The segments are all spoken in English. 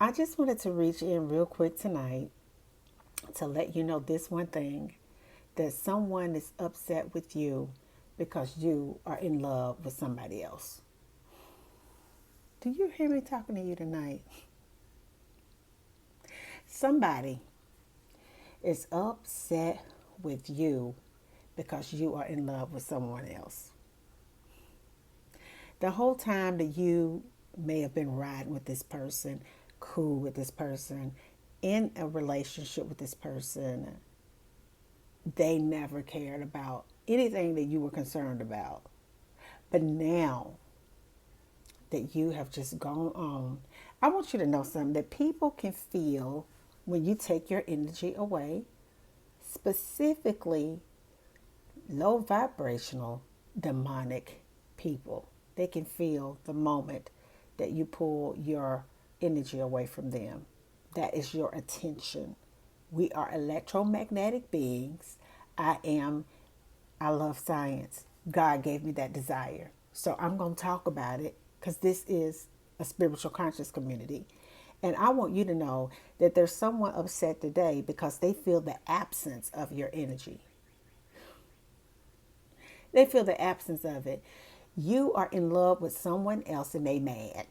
I just wanted to reach in real quick tonight to let you know this one thing, that someone is upset with you because you are in love with somebody else. Do you hear me talking to you tonight? Somebody is upset with you because you are in love with someone else. The whole time that you may have been riding with this person, cool with this person, in a relationship with this person, they never cared about anything that you were concerned about. But now that you have just gone on, I want you to know something, that people can feel when you take your energy away, specifically low vibrational, demonic people. They can feel the moment that you pull your energy away from them. That is your attention. We are electromagnetic beings. I am, I love science. God gave me that desire. So I'm going to talk about it because this is a spiritual conscious community. And I want you to know that there's someone upset today because they feel the absence of your energy. They feel the absence of it. You are in love with someone else and they mad.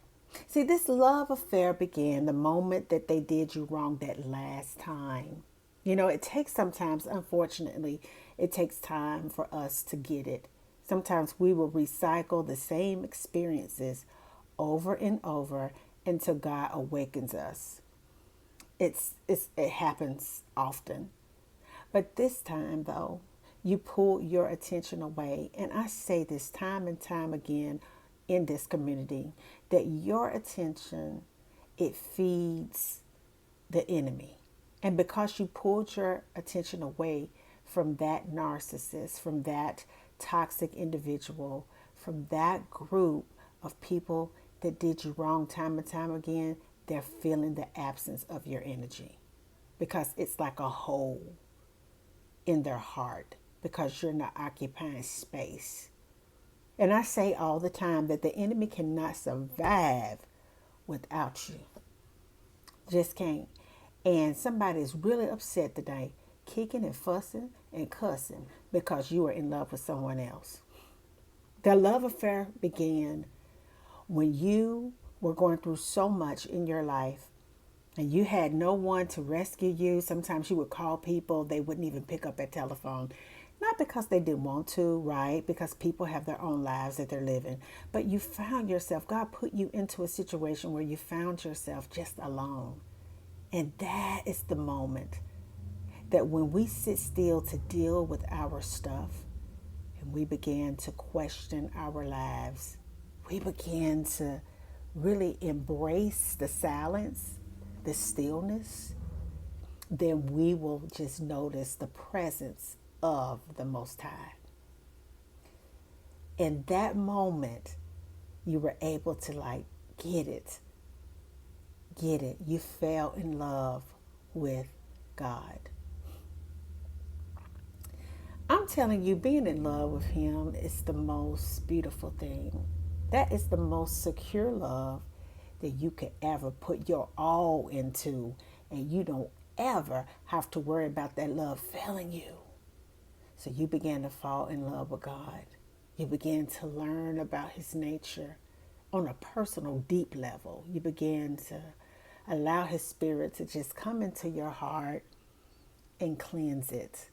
See, this love affair began the moment that they did you wrong that last time. You know, it takes sometimes, unfortunately, it takes time for us to get it. Sometimes we will recycle the same experiences over and over until God awakens us. It happens often. But this time, though, you pull your attention away. And I say this time and time again in this community, that your attention, it feeds the enemy. And because you pulled your attention away from that narcissist, from that toxic individual, from that group of people that did you wrong time and time again, they're feeling the absence of your energy because it's like a hole in their heart because you're not occupying space. And I say all the time that the enemy cannot survive without you. Just can't. And somebody is really upset today, kicking and fussing and cussing because you are in love with someone else. The love affair began when you were going through so much in your life and you had no one to rescue you. Sometimes you would call people, they wouldn't even pick up that telephone. Not because they didn't want to, right? Because people have their own lives that they're living. But you found yourself, God put you into a situation where you found yourself just alone. And that is the moment that when we sit still to deal with our stuff and we begin to question our lives, we begin to really embrace the silence, the stillness, then we will just notice the presence of the Most High. In that moment, you were able to like get it, get it. You fell in love with God. I'm telling you, being in love with Him is the most beautiful thing. That is the most secure love that you could ever put your all into, and you don't ever have to worry about that love failing you. So you began to fall in love with God. You began to learn about His nature on a personal, deep level. You began to allow His Spirit to just come into your heart and cleanse it,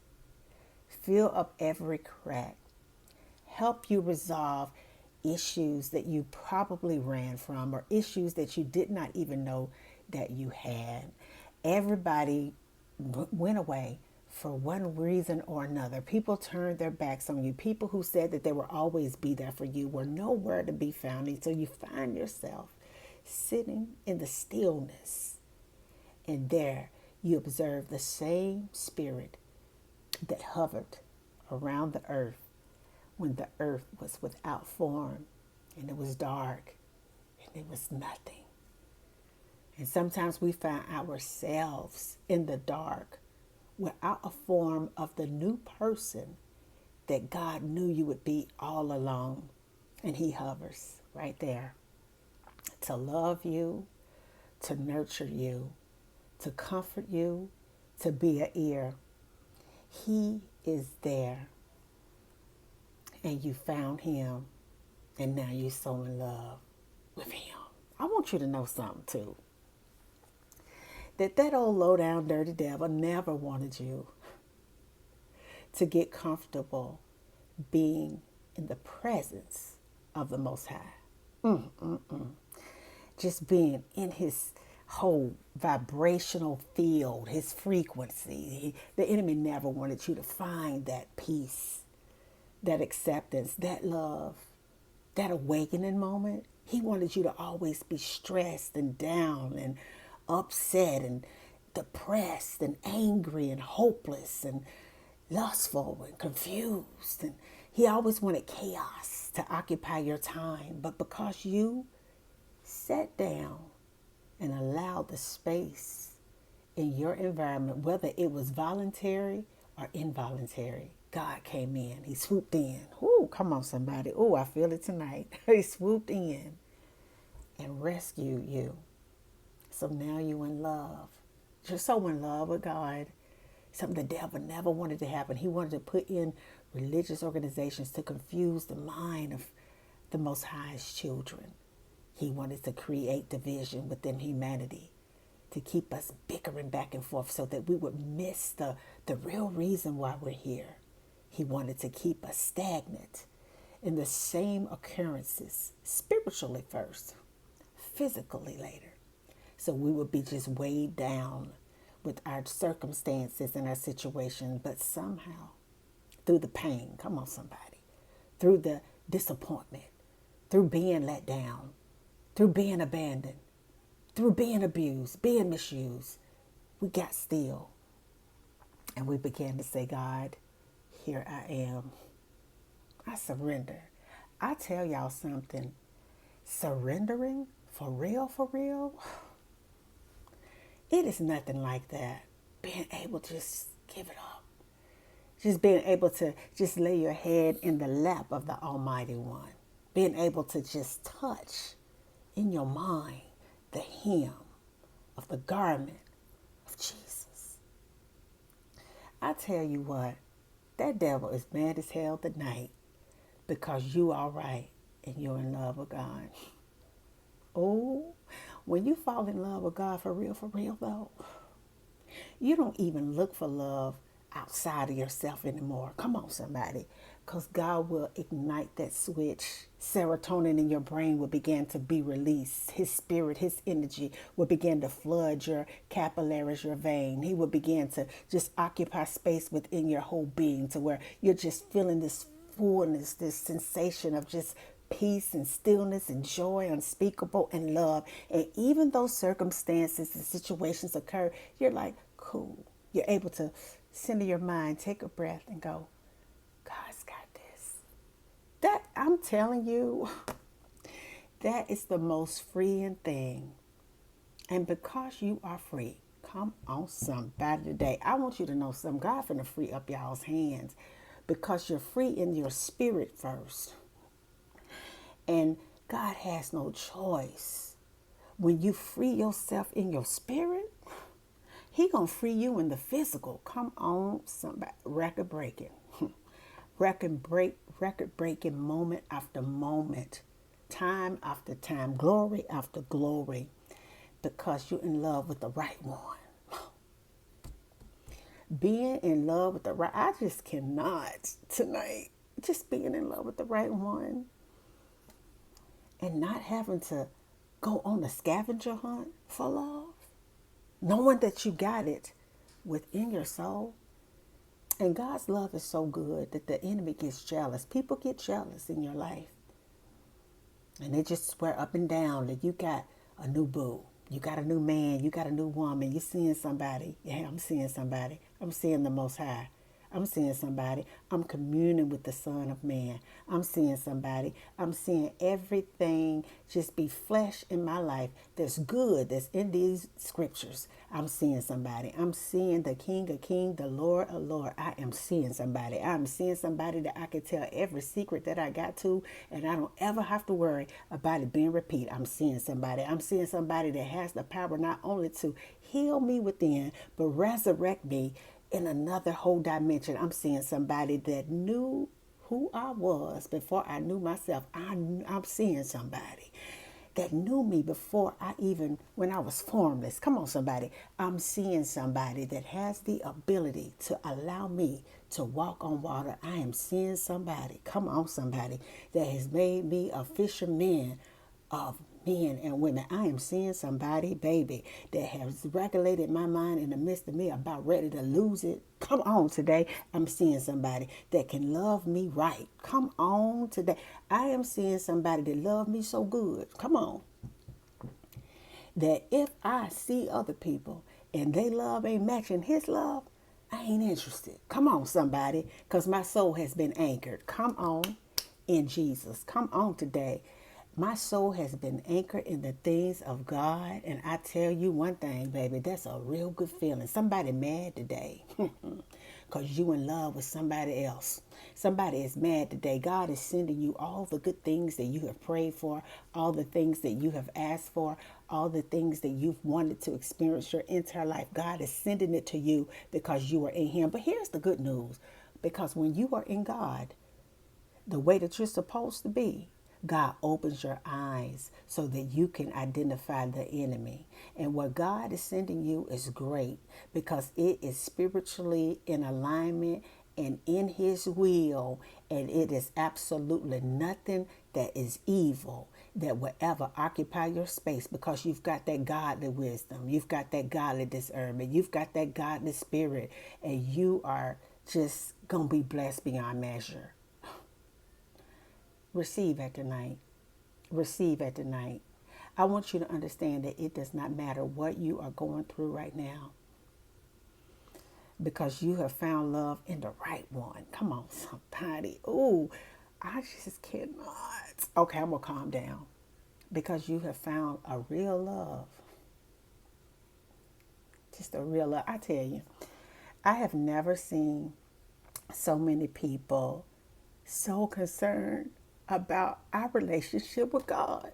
fill up every crack, help you resolve issues that you probably ran from or issues that you did not even know that you had. Everybody went away for one reason or another. People turned their backs on you. People who said that they would always be there for you were nowhere to be found. And so you find yourself sitting in the stillness, and there you observe the same spirit that hovered around the earth when the earth was without form and it was dark and it was nothing. And sometimes we find ourselves in the dark without a form of the new person that God knew you would be all along. And He hovers right there to love you, to nurture you, to comfort you, to be an ear. He is there. And you found him, and now you're so in love with him. I want you to know something too. That old low down dirty devil never wanted you to get comfortable being in the presence of the Most High. Just being in his whole vibrational field, his frequency. The enemy never wanted you to find that peace, that acceptance, that love, that awakening moment. He wanted you to always be stressed and down and upset and depressed and angry and hopeless and lustful and confused. And he always wanted chaos to occupy your time. But because you sat down and allowed the space in your environment, whether it was voluntary or involuntary, God came in. He swooped in. Ooh, come on, somebody. Ooh, I feel it tonight. He swooped in and rescued you. So now you're in love. You're so in love with God. Something the devil never wanted to happen. He wanted to put in religious organizations to confuse the mind of the Most High's children. He wanted to create division within humanity, to keep us bickering back and forth so that we would miss the real reason why we're here. He wanted to keep us stagnant in the same occurrences, spiritually first, physically later. So we would be just weighed down with our circumstances and our situation, but somehow through the pain, come on somebody, through the disappointment, through being let down, through being abandoned, through being abused, being misused, we got still. And we began to say, God, here I am. I surrender. I tell y'all something. Surrendering for real, it is nothing like that. Being able to just give it up. Just being able to just lay your head in the lap of the Almighty One. Being able to just touch in your mind the hem of the garment of Jesus. I tell you what, that devil is mad as hell tonight because you are right and you're in love with God. Oh, when you fall in love with God for real though, you don't even look for love outside of yourself anymore. Come on, somebody. Because God will ignite that switch. Serotonin in your brain will begin to be released. His spirit, his energy will begin to flood your capillaries, your vein. He will begin to just occupy space within your whole being to where you're just feeling this fullness, this sensation of just peace and stillness and joy unspeakable and love. And even though circumstances and situations occur, you're like, cool. You're able to center your mind, take a breath and go, God's got this. That, I'm telling you, that is the most freeing thing. And because you are free, come on somebody today. I want you to know something. God finna free up y'all's hands because you're free in your spirit first. And God has no choice. When you free yourself in your spirit, he gonna free you in the physical. Come on, somebody. Record breaking. Record breaking moment after moment. Time after time. Glory after glory. Because you're in love with the right one. Being in love with the right, I just cannot tonight. Just being in love with the right one. And not having to go on a scavenger hunt for love. Knowing that you got it within your soul. And God's love is so good that the enemy gets jealous. People get jealous in your life. And they just swear up and down that you got a new boo. You got a new man. You got a new woman. You're seeing somebody. Yeah, I'm seeing somebody. I'm seeing the Most High. I'm seeing somebody. I'm communing with the Son of Man. I'm seeing somebody. I'm seeing everything just be flesh in my life that's good, that's in these scriptures. I'm seeing somebody. I'm seeing the King of Kings, the Lord of Lord. I am seeing somebody. I'm seeing somebody that I can tell every secret that I got to, and I don't ever have to worry about it being repeated. I'm seeing somebody. I'm seeing somebody that has the power not only to heal me within, but resurrect me in another whole dimension. I'm seeing somebody that knew who I was before I knew myself. I'm seeing somebody that knew me before when I was formless. Come on, somebody. I'm seeing somebody that has the ability to allow me to walk on water. I am seeing somebody, come on, somebody, that has made me a fisherman of men and women. I am seeing somebody, baby, that has regulated my mind in the midst of me about ready to lose it. Come on today. I'm seeing somebody that can love me right. Come on today. I am seeing somebody that love me so good. Come on. That if I see other people and they love ain't matching his love, I ain't interested. Come on, somebody, because my soul has been anchored. Come on in Jesus. Come on today. My soul has been anchored in the things of God. And I tell you one thing, baby, that's a real good feeling. Somebody mad today because you in love with somebody else. Somebody is mad today. God is sending you all the good things that you have prayed for, all the things that you have asked for, all the things that you've wanted to experience your entire life. God is sending it to you because you are in Him. But here's the good news. Because when you are in God, the way that you're supposed to be, God opens your eyes so that you can identify the enemy. And what God is sending you is great because it is spiritually in alignment and in His will. And it is absolutely nothing that is evil that will ever occupy your space because you've got that godly wisdom. You've got that godly discernment. You've got that godly spirit. And you are just going to be blessed beyond measure. Receive at the night. Receive at the night. I want you to understand that it does not matter what you are going through right now because you have found love in the right one. Come on, somebody. Ooh, I just cannot. Okay, I'm going to calm down because you have found a real love. Just a real love. I tell you, I have never seen so many people so concerned about our relationship with God.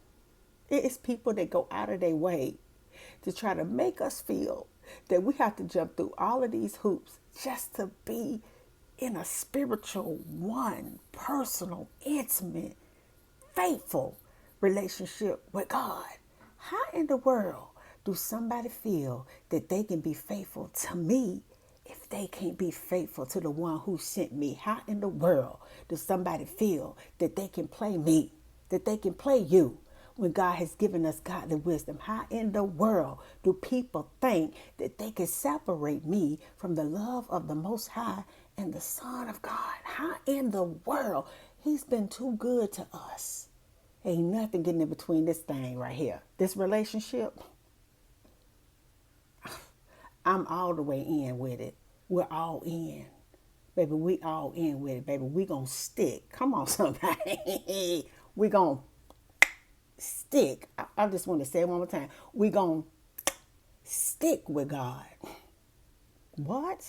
It is people that go out of their way to try to make us feel that we have to jump through all of these hoops just to be in a spiritual, one, personal, intimate, faithful relationship with God. How in the world do somebody feel that they can be faithful to me if they can't be faithful to the one who sent me? How in the world does somebody feel that they can play me, that they can play you when God has given us godly wisdom? How in the world do people think that they can separate me from the love of the Most High and the Son of God? How in the world? He's been too good to us. Ain't nothing getting in between this thing right here. This relationship, I'm all the way in with it. We're all in. Baby, we all in with it, baby. We gonna stick. Come on, somebody. We gonna stick. I just want to say it one more time. We gonna stick with God. What?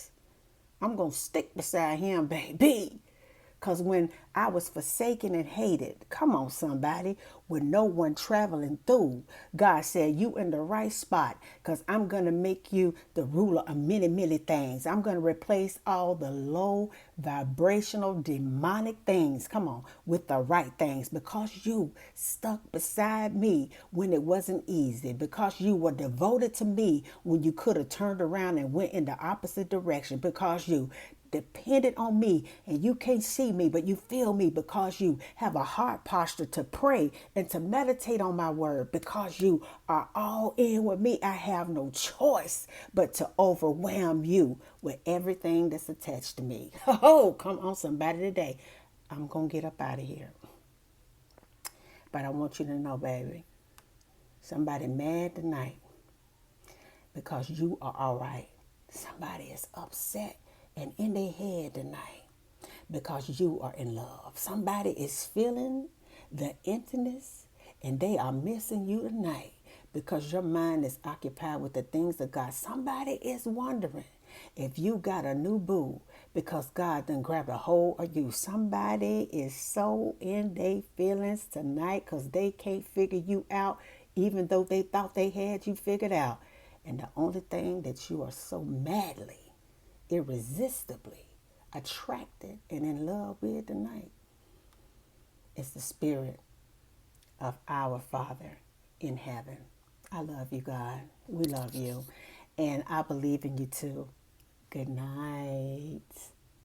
I'm gonna stick beside Him, baby. Because when I was forsaken and hated, come on, somebody, with no one traveling through, God said, you in the right spot because I'm going to make you the ruler of many, many things. I'm going to replace all the low vibrational demonic things, come on, with the right things because you stuck beside me when it wasn't easy, because you were devoted to me when you could have turned around and went in the opposite direction, because you dependent on me and you can't see me but you feel me because you have a heart posture to pray and to meditate on my word, because you are all in with me. I have no choice but to overwhelm you with everything that's attached to me. Oh, come on, somebody, today. I'm gonna get up out of here, but I want you to know, baby, somebody mad tonight because you are all right. Somebody is upset and in their head tonight because you are in love. Somebody is feeling the emptiness and they are missing you tonight because your mind is occupied with the things of God. Somebody is wondering if you got a new boo because God done grabbed a hold of you. Somebody is so in their feelings tonight because they can't figure you out even though they thought they had you figured out. And the only thing that you are so madly, irresistibly attracted and in love with tonight is the spirit of our Father in heaven. I love you, God. We love you. And I believe in you too. Good night.